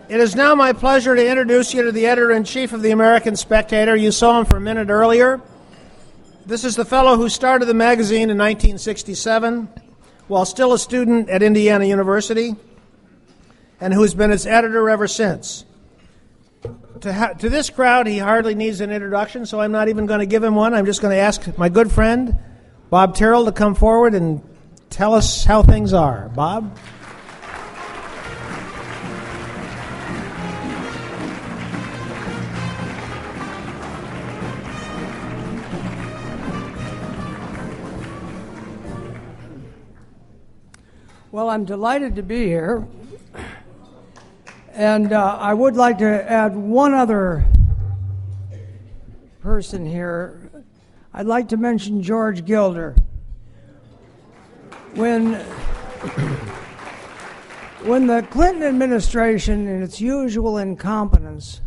It is now my pleasure to introduce you to the editor-in-chief of the American Spectator. You saw him for a minute earlier. This is the fellow who started the magazine in 1967 while still a student at Indiana University and who's been its editor ever since. To this crowd, he hardly needs an introduction, so I'm not even going to give him one. I'm just going to ask my good friend, Bob Tyrrell, to come forward and tell us how things are. Bob? Well, I'm delighted to be here, and I would like to add one other person here. I'd like to mention George Gilder. When the Clinton administration, in its usual incompetence,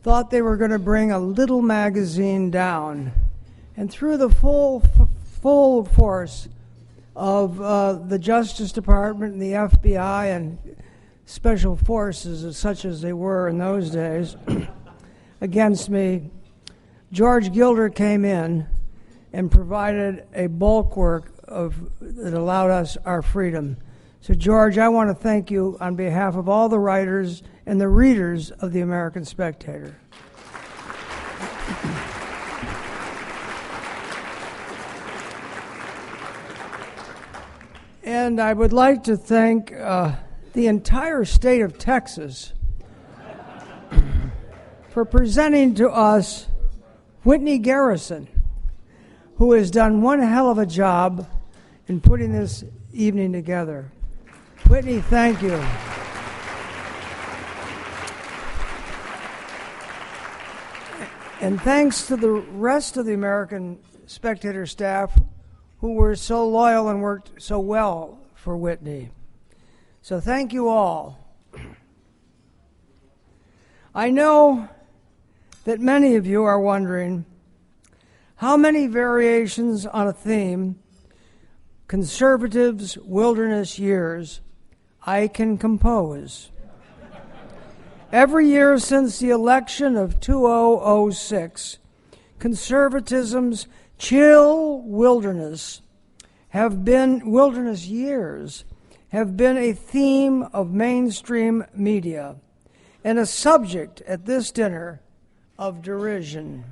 thought they were going to bring a little magazine down, and through the full force of the Justice Department and the FBI and special forces, such as they were in those days, against me, George Gilder came in and provided a bulwark that allowed us our freedom. So, George, I want to thank you on behalf of all the writers and the readers of the American Spectator. And I would like to thank the entire state of Texas for presenting to us Whitney Garrison, who has done one hell of a job in putting this evening together. Whitney, thank you. And thanks to the rest of the American Spectator staff who were so loyal and worked so well for Whitney. So thank you all. I know that many of you are wondering how many variations on a theme, conservatives' wilderness years, I can compose. Every year since the election of 2006, conservatism's chill wilderness years have been a theme of mainstream media and a subject at this dinner of derision.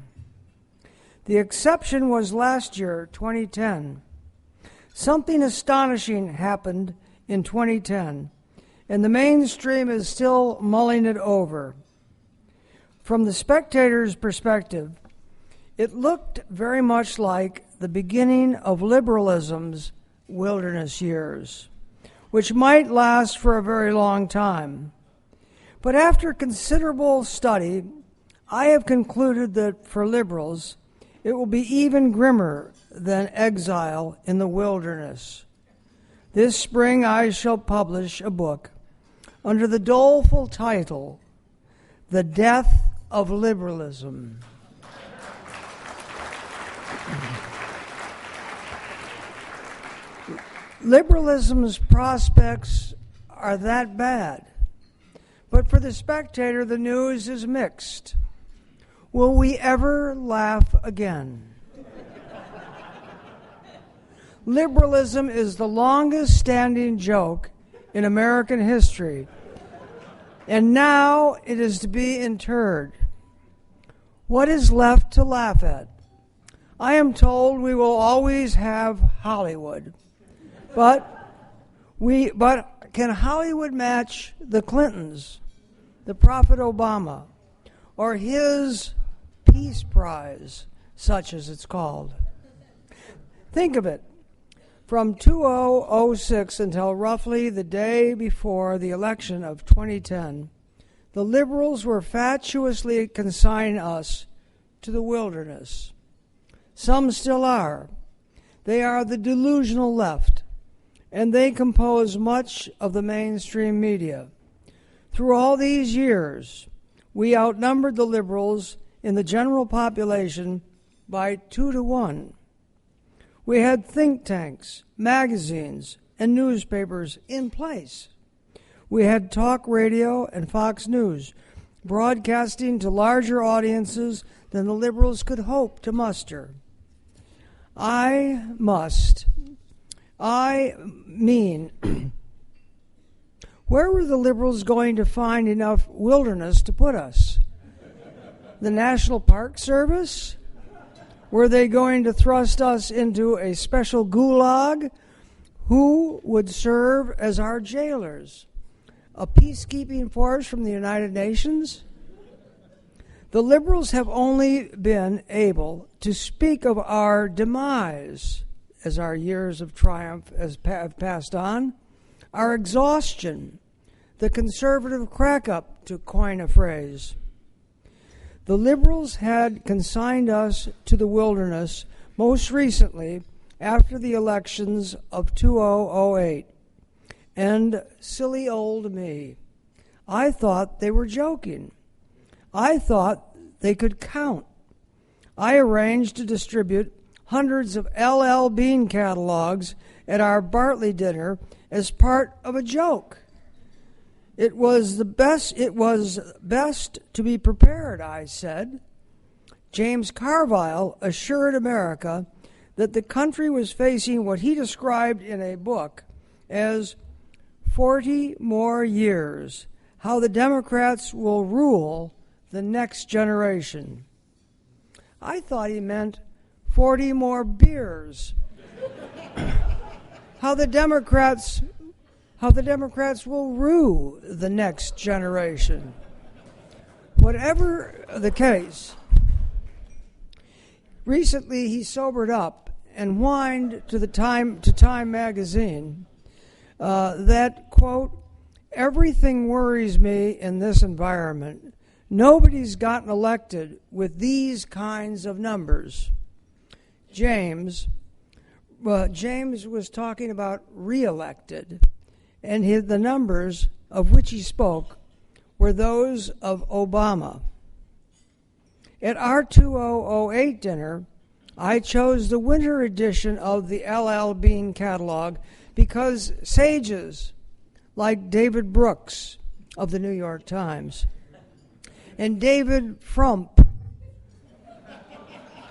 The exception was last year, 2010. Something astonishing happened in 2010, and the mainstream is still mulling it over. From the Spectator's perspective, it looked very much like the beginning of liberalism's wilderness years, which might last for a very long time. But after considerable study, I have concluded that for liberals, it will be even grimmer than exile in the wilderness. This spring I shall publish a book under the doleful title, The Death of Liberalism. Liberalism's prospects are that bad. But for the Spectator, the news is mixed. Will we ever laugh again? Liberalism is the longest-standing joke in American history, and now it is to be interred. What is left to laugh at? I am told we will always have Hollywood. But can Hollywood match the Clintons, the Prophet Obama, or his Peace Prize, such as it's called? Think of it. From 2006 until roughly the day before the election of 2010, the liberals were fatuously consigning us to the wilderness. Some still are. They are the delusional left, and they compose much of the mainstream media. Through all these years, we outnumbered the liberals in the general population by 2-1. We had think tanks, magazines, and newspapers in place. We had talk radio and Fox News, broadcasting to larger audiences than the liberals could hope to muster. I mean, where were the liberals going to find enough wilderness to put us? The National Park Service? Were they going to thrust us into a special gulag? Who would serve as our jailers? A peacekeeping force from the United Nations? The liberals have only been able to speak of our demise as our years of triumph have passed on, our exhaustion, the conservative crack-up, to coin a phrase. The liberals had consigned us to the wilderness most recently after the elections of 2008. And silly old me, I thought they were joking. I thought they could count. I arranged to distribute hundreds of LL Bean catalogs at our Bartley dinner as part of a joke. It was best to be prepared, I said. James Carville assured America that the country was facing what he described in a book as 40 more years, how the Democrats will rule the next generation. I thought he meant 40 more beers. how the Democrats will rue the next generation. Whatever the case, recently he sobered up and whined to Time magazine that, quote, everything worries me in this environment. Nobody's gotten elected with these kinds of numbers. James was talking about re-elected, and the numbers of which he spoke were those of Obama. At our 2008 dinner, I chose the winter edition of the LL Bean catalog because sages like David Brooks of the New York Times and David Frump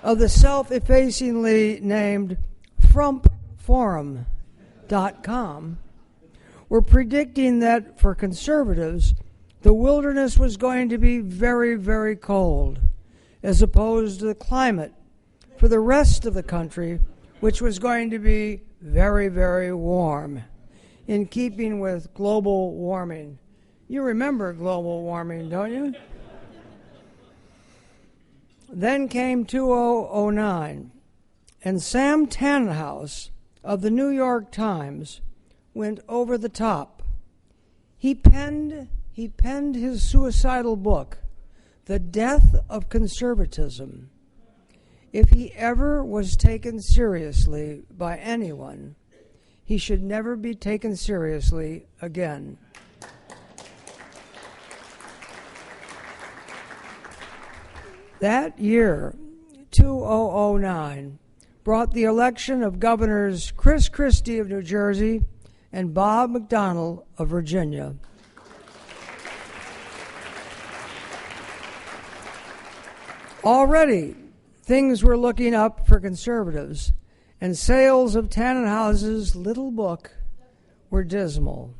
of the self-effacingly named FrumpForum.com were predicting that for conservatives, the wilderness was going to be very, very cold, as opposed to the climate for the rest of the country, which was going to be very, very warm, in keeping with global warming. You remember global warming, don't you? Then came 2009, and Sam Tannenhouse of the New York Times went over the top. He penned his suicidal book, The Death of Conservatism. If he ever was taken seriously by anyone, he should never be taken seriously again. That year, 2009, brought the election of Governors Chris Christie of New Jersey and Bob McDonnell of Virginia. Already, things were looking up for conservatives, and sales of Tannenhouse's little book were dismal.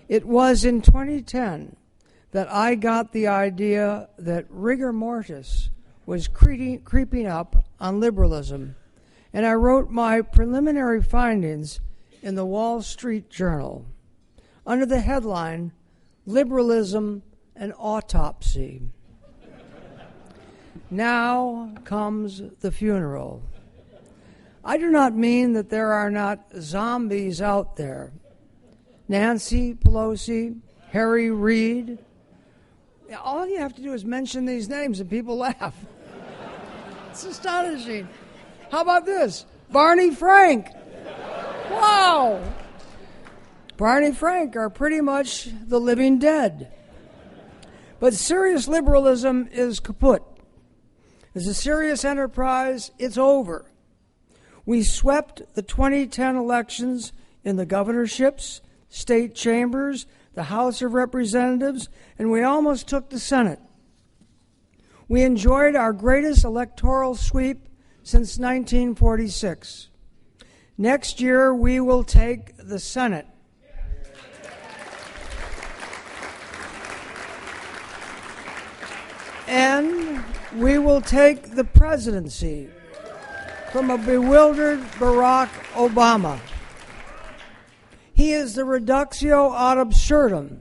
It was in 2010 that I got the idea that rigor mortis was creeping up on liberalism, and I wrote my preliminary findings in the Wall Street Journal under the headline, Liberalism, an Autopsy. Now comes the funeral. I do not mean that there are not zombies out there. Nancy Pelosi, Harry Reid. All you have to do is mention these names and people laugh. It's astonishing. How about this? Barney Frank. Wow. Barney Frank are pretty much the living dead. But serious liberalism is kaput. As a serious enterprise, it's over. We swept the 2010 elections in the governorships, state chambers, the House of Representatives, and we almost took the Senate. We enjoyed our greatest electoral sweep since 1946. Next year, we will take the Senate. And we will take the presidency from a bewildered Barack Obama. He is the reductio ad absurdum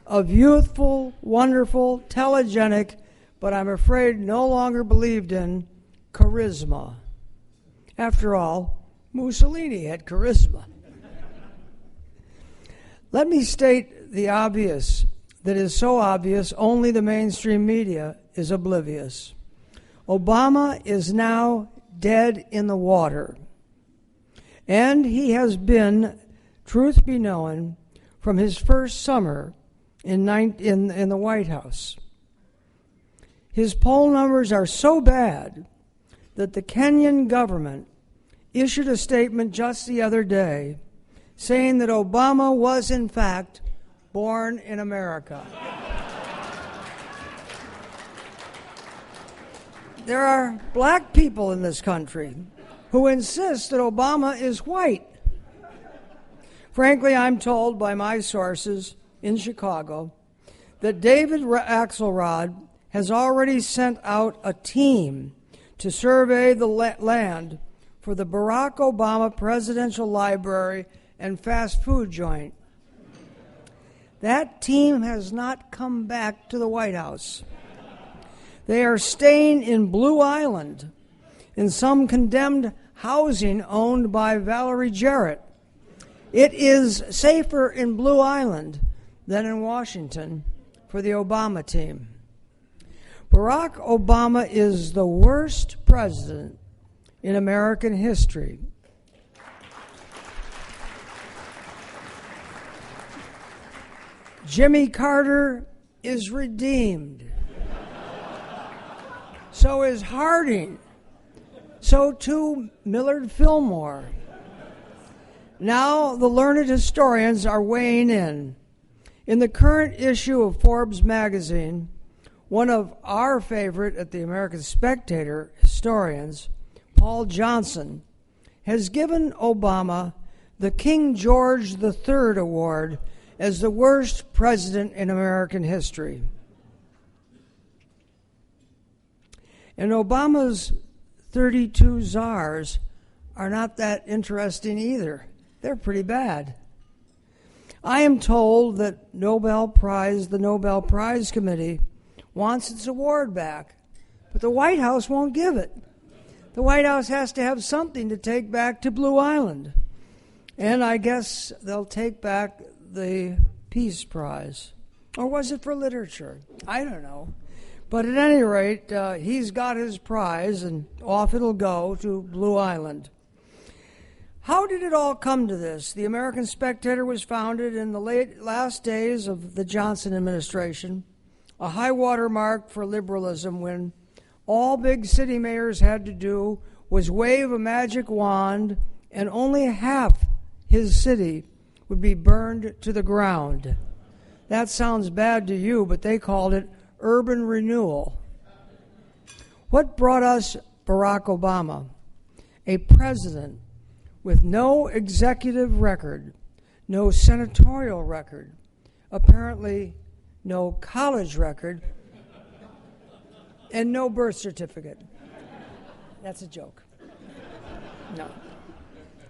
of youthful, wonderful, telegenic, but I'm afraid no longer believed in, charisma. After all, Mussolini had charisma. Let me state the obvious that is so obvious only the mainstream media is oblivious. Obama is now dead in the water, and he has been, truth be known, from his first summer in the White House. His poll numbers are so bad that the Kenyan government issued a statement just the other day saying that Obama was, in fact, born in America. There are black people in this country who insist that Obama is white. Frankly, I'm told by my sources in Chicago that David Axelrod has already sent out a team to survey the land for the Barack Obama Presidential Library and fast food joint. That team has not come back to the White House. They are staying in Blue Island, in some condemned housing owned by Valerie Jarrett. It is safer in Blue Island than in Washington for the Obama team. Barack Obama is the worst president in American history. Jimmy Carter is redeemed. So is Harding. So too Millard Fillmore. Now the learned historians are weighing in. In the current issue of Forbes magazine, one of our favorite at the American Spectator historians, Paul Johnson, has given Obama the King George III Award as the worst president in American history. And Obama's 32 czars are not that interesting either. They're pretty bad. I am told that the Nobel Prize Committee wants its award back, but the White House won't give it. The White House has to have something to take back to Blue Island. And I guess they'll take back the Peace Prize. Or was it for literature? I don't know. But at any rate, he's got his prize, and off it'll go to Blue Island. How did it all come to this? The American Spectator was founded in the last days of the Johnson administration, a high water mark for liberalism when all big city mayors had to do was wave a magic wand and only half his city would be burned to the ground. That sounds bad to you, but they called it urban renewal. What brought us Barack Obama? A president with no executive record, no senatorial record, apparently no college record, and no birth certificate. That's a joke. No.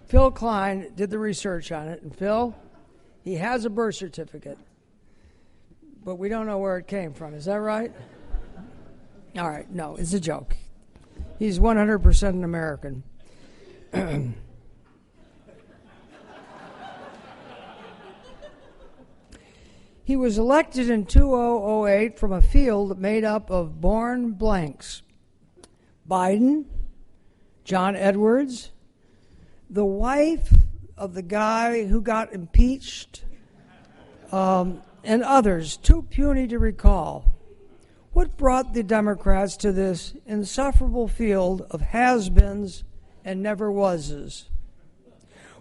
Phil Klein did the research on it, and Phil, he has a birth certificate, but we don't know where it came from. Is that right? All right, no, it's a joke. He's 100% an American. He was elected in 2008 from a field made up of born blanks. Biden, John Edwards, the wife of the guy who got impeached, and others, too puny to recall. What brought the Democrats to this insufferable field of has-beens and never-wases?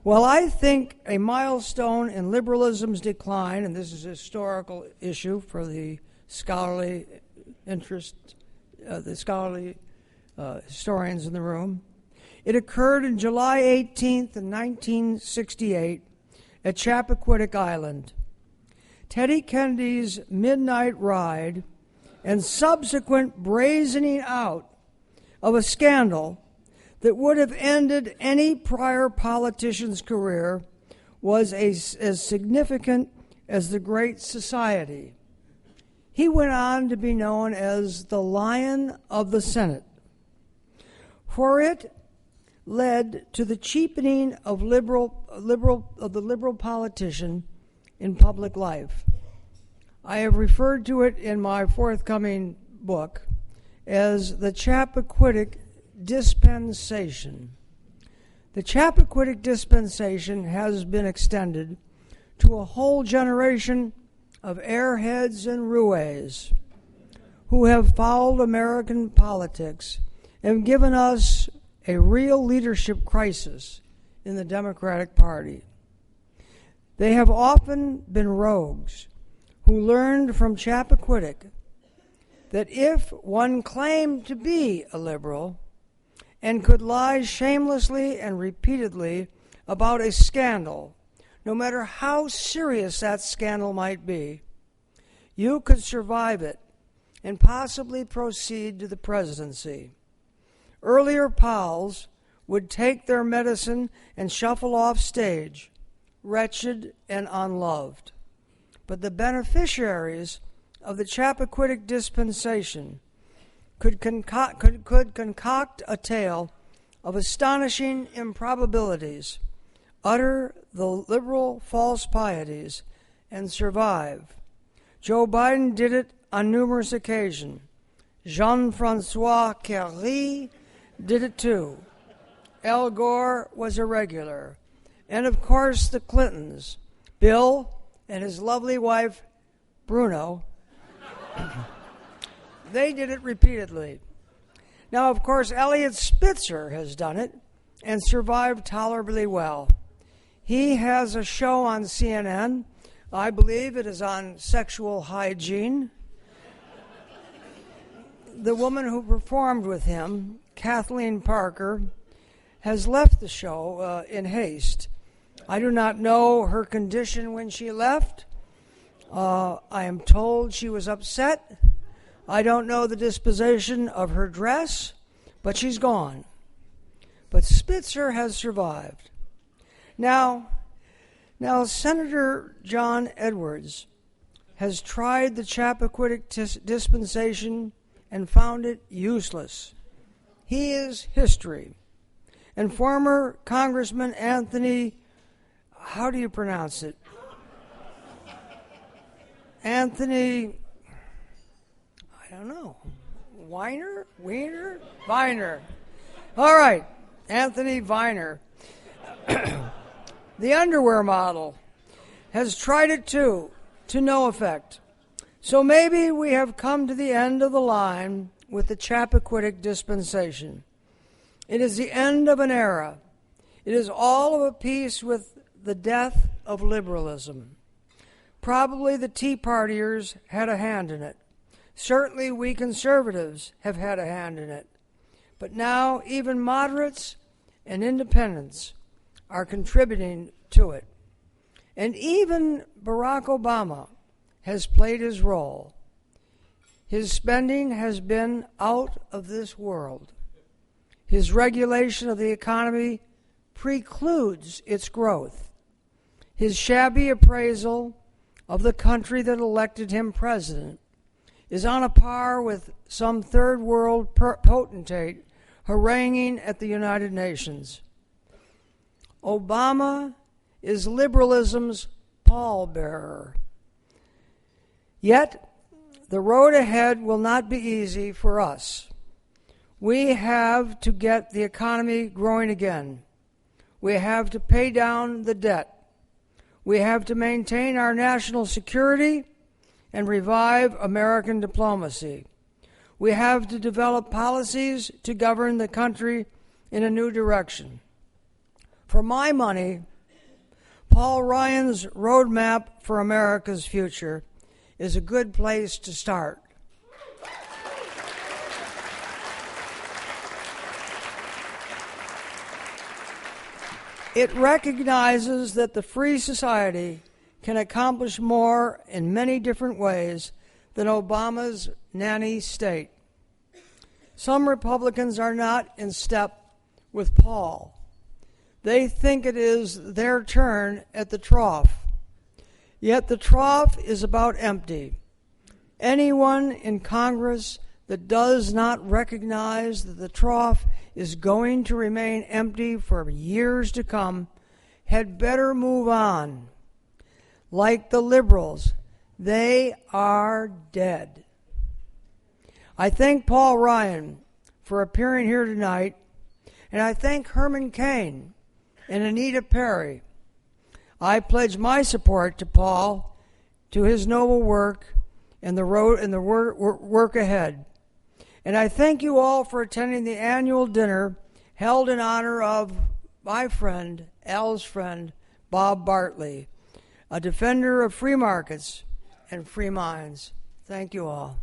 Well, I think a milestone in liberalism's decline, and this is a historical issue for the scholarly interest, the scholarly historians in the room, it occurred on July 18th, 1968, at Chappaquiddick Island. Teddy Kennedy's midnight ride and subsequent brazening out of a scandal that would have ended any prior politician's career was as significant as the Great Society. He went on to be known as the Lion of the Senate, for it led to the cheapening of the liberal politician in public life. I have referred to it in my forthcoming book as the Chappaquiddick Dispensation. The Chappaquiddick Dispensation has been extended to a whole generation of airheads and roués who have followed American politics and given us a real leadership crisis in the Democratic Party. They have often been rogues who learned from Chappaquiddick that if one claimed to be a liberal and could lie shamelessly and repeatedly about a scandal, no matter how serious that scandal might be, you could survive it and possibly proceed to the presidency. Earlier pals would take their medicine and shuffle off stage, wretched and unloved. But the beneficiaries of the Chappaquiddick Dispensation could concoct a tale of astonishing improbabilities, utter the liberal false pieties, and survive. Joe Biden did it on numerous occasions. Jean-Francois Kerry did it too. Al Gore was a regular. And of course the Clintons, Bill and his lovely wife, Bruno, they did it repeatedly. Now, of course, Eliot Spitzer has done it and survived tolerably well. He has a show on CNN. I believe it is on sexual hygiene. The woman who performed with him, Kathleen Parker, has left the show in haste. I do not know her condition when she left. I am told she was upset. I don't know the disposition of her dress, but she's gone. But Spitzer has survived. Now Senator John Edwards has tried the Chappaquiddick dispensation and found it useless. He is history. And former Congressman Anthony, how do you pronounce it? Anthony, I don't know, Weiner? All right, Anthony Weiner, the underwear model, has tried it too, to no effect. So maybe we have come to the end of the line with the Chappaquiddick dispensation. It is the end of an era. It is all of a piece with the death of liberalism. Probably the Tea Partiers had a hand in it. Certainly we conservatives have had a hand in it. But now even moderates and independents are contributing to it. And even Barack Obama has played his role. His spending has been out of this world. His regulation of the economy precludes its growth. His shabby appraisal of the country that elected him president is on a par with some third world potentate haranguing at the United Nations. Obama is liberalism's pallbearer. Yet, the road ahead will not be easy for us. We have to get the economy growing again. We have to pay down the debt. We have to maintain our national security and revive American diplomacy. We have to develop policies to govern the country in a new direction. For my money, Paul Ryan's Roadmap for America's Future is a good place to start. It recognizes that the free society can accomplish more in many different ways than Obama's nanny state. Some Republicans are not in step with Paul. They think it is their turn at the trough. Yet the trough is about empty. Anyone in Congress that does not recognize that the trough is going to remain empty for years to come had better move on. Like the liberals, they are dead. I thank Paul Ryan for appearing here tonight, and I thank Herman Cain and Anita Perry. I pledge my support to Paul, to his noble work, and the work ahead. And I thank you all for attending the annual dinner held in honor of my friend, Al's friend, Bob Bartley, a defender of free markets and free minds. Thank you all.